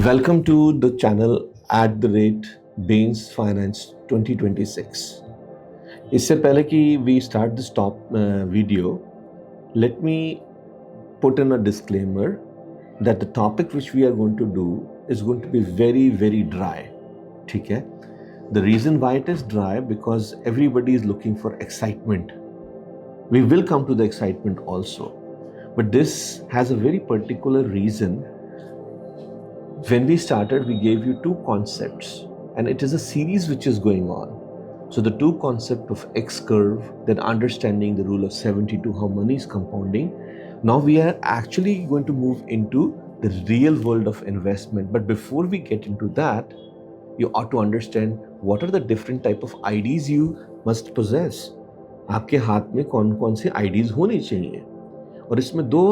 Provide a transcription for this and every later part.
Welcome to the channel @Bains Finance 2026. इससे पहले कि we start this video, let me put in a disclaimer that the topic which we are going to do is going to be very, very dry. ठीक है? The reason why it is dry because everybody is looking for excitement. We will come to the excitement also, but this has a very particular reason. When we started, we gave you two concepts, and it is a series which is going on. So the two concepts of X curve, then understanding the rule of 72, how money is compounding. Now we are actually going to move into the real world of investment. But before we get into that, you ought to understand what are the different type of IDs you must possess. आपके हाथ में कौन कौन से IDs होने चाहिए, और इसमें दो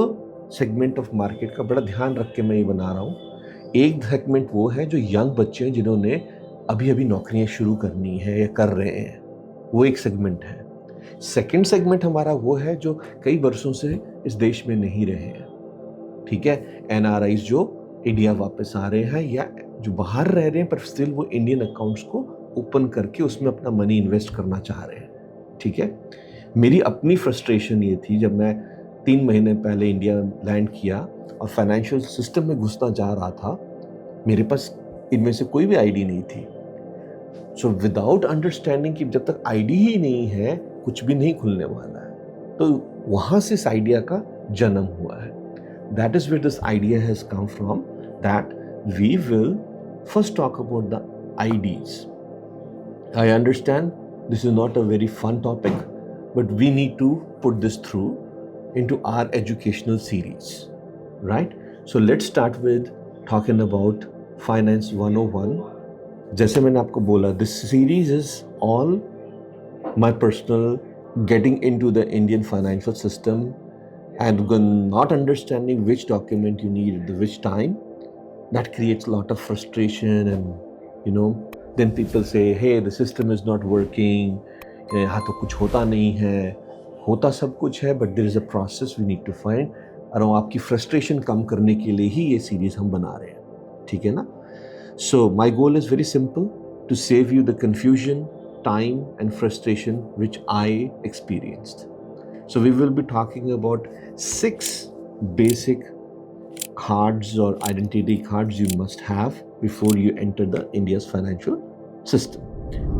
सेगमेंट ऑफ मार्केट का बड़ा ध्यान रख के मैं ये बना रहा हूँ. एक सेगमेंट वो है जो यंग बच्चे हैं जिन्होंने अभी अभी नौकरियां शुरू करनी है या कर रहे हैं, वो एक सेगमेंट है. सेकंड सेगमेंट हमारा वो है जो कई वर्षों से इस देश में नहीं रहे हैं. ठीक है, NRIs जो इंडिया वापस आ रहे हैं या जो बाहर रह रहे हैं पर स्टिल वो इंडियन अकाउंट्स को ओपन करके उसमें अपना मनी इन्वेस्ट करना चाह रहे हैं. ठीक है, मेरी अपनी फ्रस्ट्रेशन ये थी जब मैं 3 महीने पहले इंडिया लैंड किया और फाइनेंशियल सिस्टम में घुसना जा रहा था, मेरे पास इनमें से कोई भी आईडी नहीं थी. सो विदाउट अंडरस्टैंडिंग कि जब तक आईडी ही नहीं है कुछ भी नहीं खुलने वाला है, तो वहाँ से इस आइडिया का जन्म हुआ है. That is where this idea has come from, that we will first talk about the IDs. I understand this is not a very fun topic, but we need to put this through into our educational series, right? So let's start with talking about Finance 101. जैसे मैंने आपको बोला, this series is all my personal getting into the Indian financial system and not understanding which document you need at which time. That creates a lot of frustration, and then people say, hey, the system is not working, यहाँ तो कुछ होता नहीं है. होता सब कुछ है, but there is a process we need to find. और आपकी फ्रस्ट्रेशन कम करने के लिए ही ये सीरीज हम बना रहे हैं. ठीक है ना? So my goal is very simple, to save you the confusion, time and frustration which I experienced. So we will be talking about 6 basic cards or identity cards you must have before you enter the India's financial system.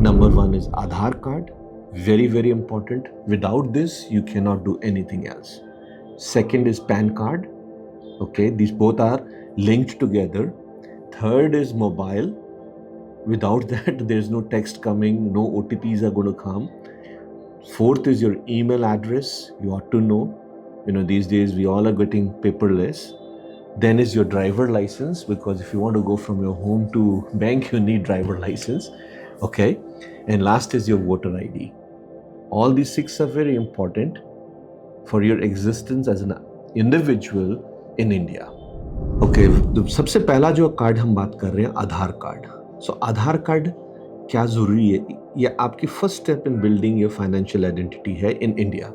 Number 1 is Aadhaar Card. Very, very important. Without this, you cannot do anything else. Second is PAN card. Okay, these both are linked together. Third is mobile. Without that, there's no text coming, no OTPs are going to come. Fourth is your email address. You ought to know. These days we all are getting paperless. Then is your driver license, because if you want to go from your home to bank, you need driver license. Okay, and last is your voter ID. All these 6 are very important for your existence as an individual in India. Okay, तो सबसे पहला जो card हम बात कर रहे हैं, आधार card. सो Aadhaar card क्या ज़रूरी है? ये आपकी first step in building your financial identity है in India.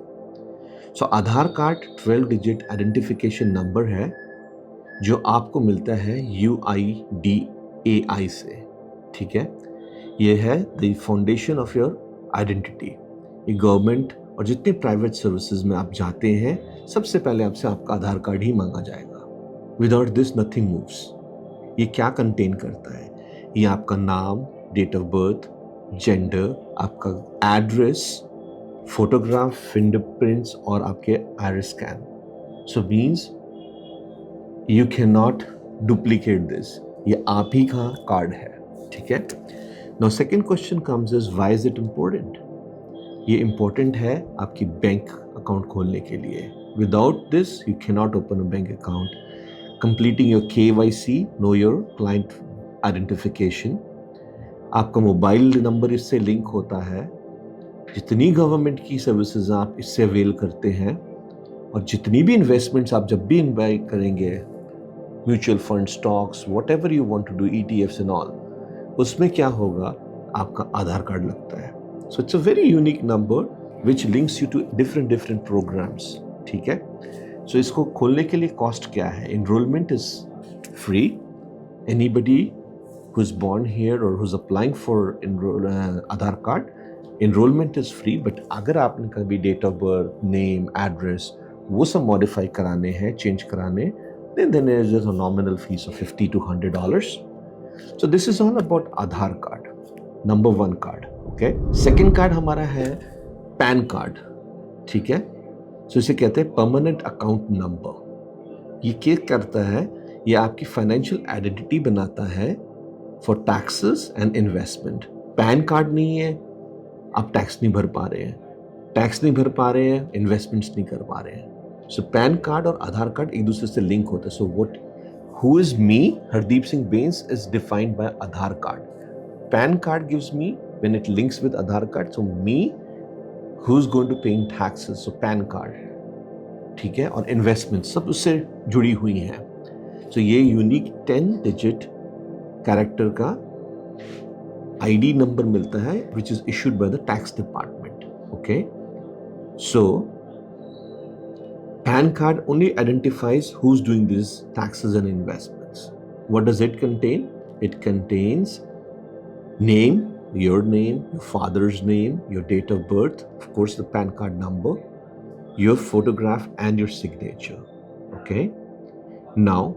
So Aadhaar card 12 digit identification number है जो आपको मिलता है UIDAI से. ठीक है, ये है the foundation of your identity. ये गवर्नमेंट और जितने प्राइवेट सर्विसेज में आप जाते हैं, सबसे पहले आपसे आपका आधार कार्ड ही मांगा जाएगा. Without this nothing moves. ये क्या कंटेन करता है? ये आपका नाम, डेट ऑफ बर्थ, जेंडर, आपका एड्रेस, फोटोग्राफ, फिंगरप्रिंट्स और आपके iris scan. So means you can not duplicate this. ये आप ही का कार्ड है. ठीक है. Now second question comes is, why is it important? ये इम्पोर्टेंट है आपकी बैंक अकाउंट खोलने के लिए. Without this you can not open a bank account. Completing your KYC, know your client identification. आपका मोबाइल नंबर इससे लिंक होता है. जितनी गवर्नमेंट की सर्विसेज आप इससे अवेल करते हैं, और जितनी भी इन्वेस्टमेंट्स आप जब भी इन्वेस्ट करेंगे, mutual fund, stocks, whatever you want to do, ETFs and all, उसमें क्या होगा? आपका आधार कार्ड लगता है. So it's a very unique number which links you to different programs. ठीक है. So इसको खोलने के लिए कॉस्ट क्या है? Enrollment is free Anybody who's born here or who's applying for Aadhaar Card, enrollment is free, but अगर आपने कभी date of birth, name, address वो सब modify कराने हैं, change कराने, then there is just a nominal fees of $50 to $100. So this is all about Aadhaar Card, number one card. Okay. Second card हमारा है PAN card. ठीक है. So इसे कहते हैं permanent account number. ये क्या करता है? ये आपकी फाइनेंशियल आइडेंटिटी बनाता है for taxes and investment. Pan card नहीं है, आप टैक्स नहीं भर पा रहे हैं, टैक्स नहीं भर पा रहे हैं, इन्वेस्टमेंट्स नहीं कर पा रहे हैं. सो पैन कार्ड और आधार कार्ड एक दूसरे से लिंक होते हैं. So what who is me Hardeep Singh Bains is defined by Aadhaar card. PAN card gives me when it links with Aadhaar card, so me who is going to paying taxes, so PAN card. ठीक है. और investment सब उससे जुड़ी हुई हैं. सो ये यूनिक 10 डिजिट कैरेक्टर का आईडी नंबर मिलता है which is issued by the tax department. Okay. So PAN card only identifies who's doing these taxes and investments. What does it contain? It contains name, your father's name, your date of birth, of course the PAN card number, your photograph and your signature. Okay. Now,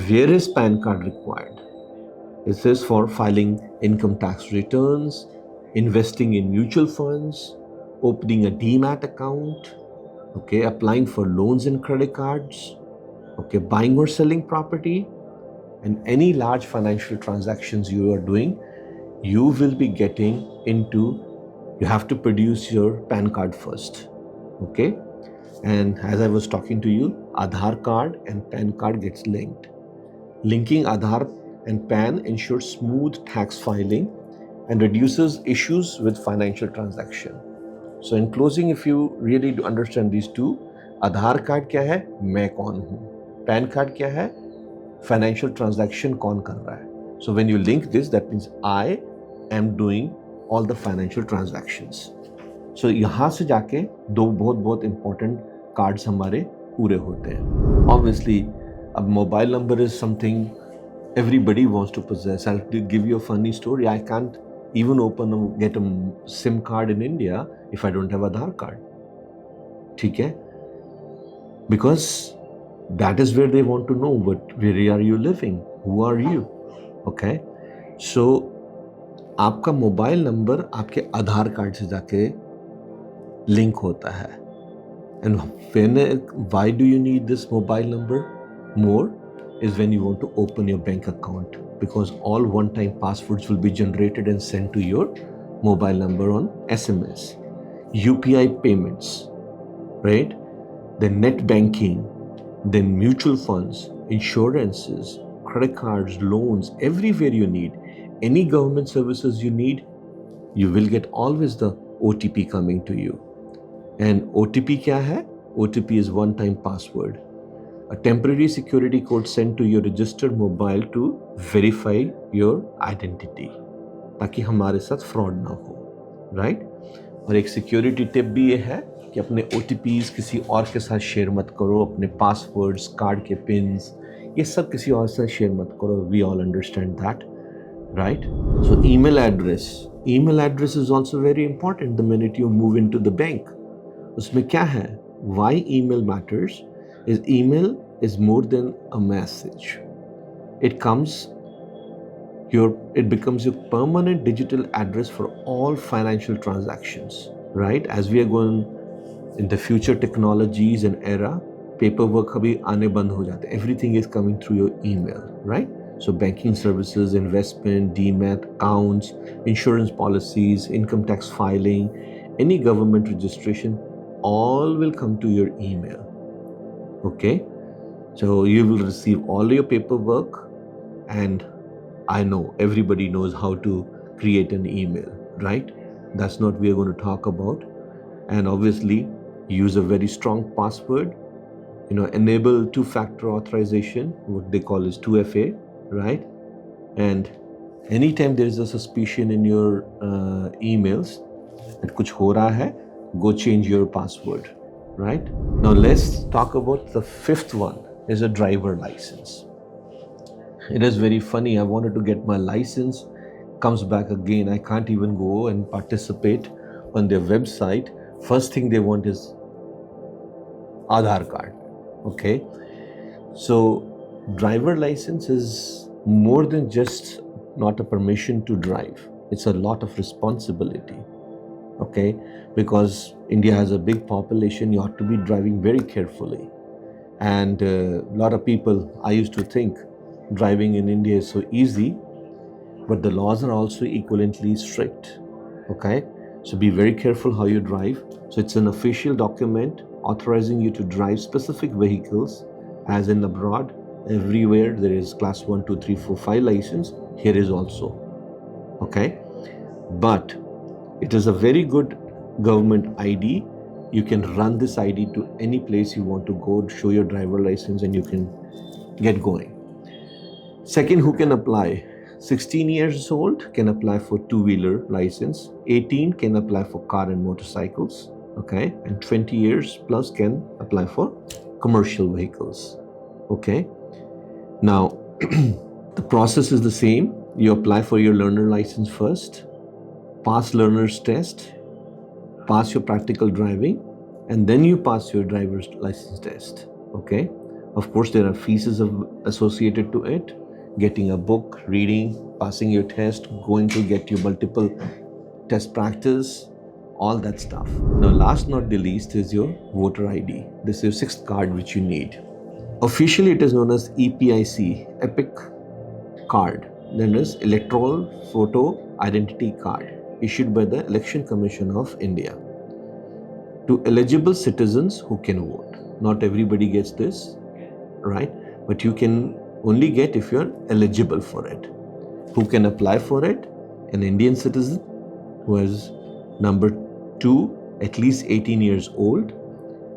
where is PAN card required? This is for filing income tax returns, investing in mutual funds, opening a demat account, okay, applying for loans and credit cards, okay, buying or selling property, and any large financial transactions you are doing, you will be getting into, you have to produce your PAN card first, okay? And as I was talking to you, Aadhaar card and PAN card gets linked. Linking Aadhaar and PAN ensures smooth tax filing and reduces issues with financial transaction. So in closing, if you really do understand these two, Aadhaar card क्या है? मैं कौन हूँ? PAN card क्या है? Financial transaction कौन कर रहा है? So when you link this, that means I am doing all the financial transactions. So यहाँ से जाके दो बहुत important cards हमारे पूरे होते हैं. Obviously, a mobile number is something everybody wants to possess. I'll give you a funny story. I can't even get a SIM card in India if I don't have Aadhaar card. ठीक है? Because that is where they want to know where are you living? Who are you? Okay? So आपका mobile number आपके आधार card से जाके link होता है. And why do you need this mobile number more is when you want to open your bank account, because all one-time passwords will be generated and sent to your mobile number on SMS. UPI payments, right? Then net banking, then mutual funds, insurances, credit cards, loans, everywhere you need. Any government services you need, you will get always the OTP coming to you. And OTP क्या है? OTP is one-time password. A temporary security code sent to your registered mobile to verify your identity, ताकि हमारे साथ fraud ना हो, right? और एक security tip भी ये है कि अपने OTPs किसी और के साथ शेयर मत करो. अपने पासवर्ड्स, कार्ड के पिन्स, ये सब किसी और से शेयर मत करो. We all understand that, right? So email address is also very important the minute you move in to the bank. उसमें क्या है? Why email matters is email is more than a message. It becomes your permanent digital address for all financial transactions, right? As we are going in the future technologies and era, paperwork abhi aane band ho jate. Everything is coming through your email, right? So banking services, investment, demat accounts, insurance policies, income tax filing, any government registration, all will come to your email. Okay, so you will receive all your paperwork, and I know everybody knows how to create an email, right? That's not what we are going to talk about. And obviously use a very strong password, enable two-factor authorization, what they call is 2FA, right? And anytime there is a suspicion in your emails that kuch ho raha hai, go change your password. Right? Now let's talk about the fifth one, is a driver license. It is very funny. I wanted to get my license, comes back again. I can't even go and participate on their website. First thing they want is Aadhaar Card. Okay. So, driver license is more than just not a permission to drive. It's a lot of responsibility. Okay. Because India has a big population, you have to be driving very carefully. And a lot of people, I used to think driving in India is so easy, but the laws are also equivalently strict. Okay, so be very careful how you drive. So it's an official document authorizing you to drive specific vehicles, as in abroad. Everywhere there is class 1, 2, 3, 4, 5 license. Here is also. Okay, but it is a very good government ID. You can run this ID to any place you want to go, show your driver license, and you can get going. Second, who can apply? 16 years old can apply for two-wheeler license. 18 can apply for car and motorcycles. Okay, and 20 years plus can apply for commercial vehicles. Okay, now the process is the same. You apply for your learner license first, pass learner's test, pass your practical driving, and then you pass your driver's license test. Okay, of course there are fees associated to it. Getting a book, reading, passing your test, going to get your multiple test practice, all that stuff. Now, last not the least is your voter ID. This is your sixth card which you need. Officially, it is known as EPIC, Epic Card. Then is Electoral Photo Identity Card, issued by the Election Commission of India to eligible citizens who can vote. Not everybody gets this, right? But you can only get if you're eligible for it. Who can apply for it? An Indian citizen who is number 2, at least 18 years old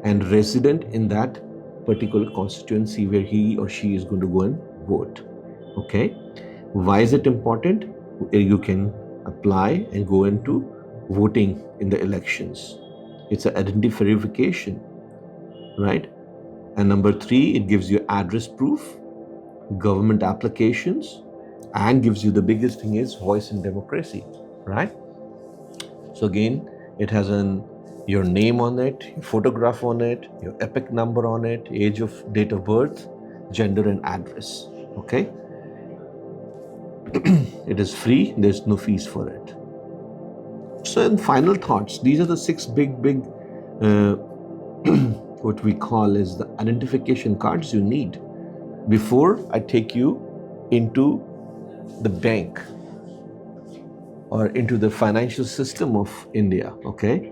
and resident in that particular constituency where he or she is going to go and vote. Okay. Why is it important? You can apply and go into voting in the elections. It's an identity verification, right? And number 3, it gives you address proof, government applications, and gives you the biggest thing is voice in democracy, right? So again, it has your name on it, your photograph on it, your epic number on it, age of date of birth, gender, and address. Okay. It is free. There's no fees for it. So in final thoughts, these are the 6 big what we call is the identification cards you need before I take you into the bank or into the financial system of India. Okay.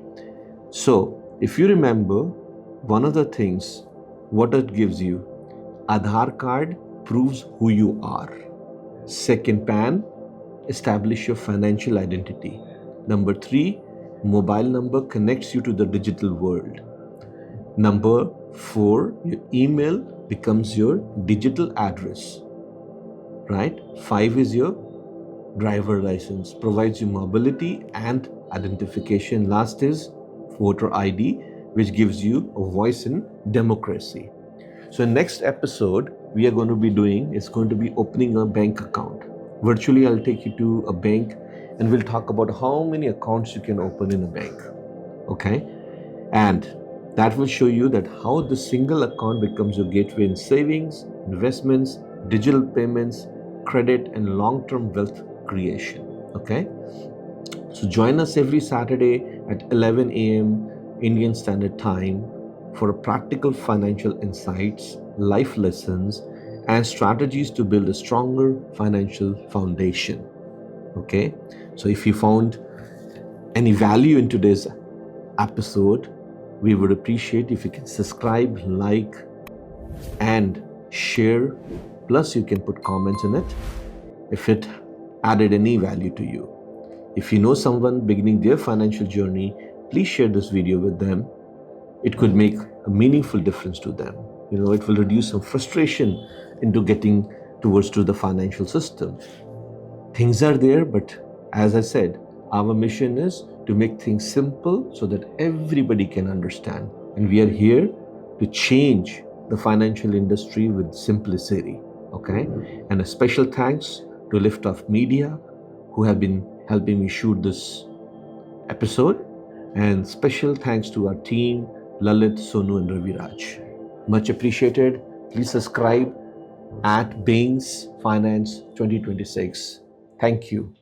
So if you remember, one of the things, what it gives you, Aadhaar card proves who you are. Second, PAN, establish your financial identity. Number 3, mobile number connects you to the digital world. Number 4, your email becomes your digital address, right? 5 is your driver license, provides you mobility and identification. Last is voter ID, which gives you a voice in democracy. So in next episode, we are going to be doing, it's going to be opening a bank account. Virtually, I'll take you to a bank and we'll talk about how many accounts you can open in a bank. Okay. And that will show you that how the single account becomes your gateway in savings, investments, digital payments, credit, and long-term wealth creation. Okay. So join us every Saturday at 11 a.m. Indian Standard Time for practical financial insights, life lessons, and strategies to build a stronger financial foundation. Okay. So if you found any value in today's episode, we would appreciate if you can subscribe, like, and share. Plus, you can put comments in it if it added any value to you. If you know someone beginning their financial journey, please share this video with them. It could make a meaningful difference to them. It will reduce some frustration into getting towards the financial system. Things are there, but as I said, our mission is to make things simple so that everybody can understand. And we are here to change the financial industry with simplicity. Okay, and a special thanks to Lift Off Media who have been helping me shoot this episode, and special thanks to our team Lalit, Sonu, and Raviraj. Much appreciated. Please subscribe at Bains Finance 2026. Thank you.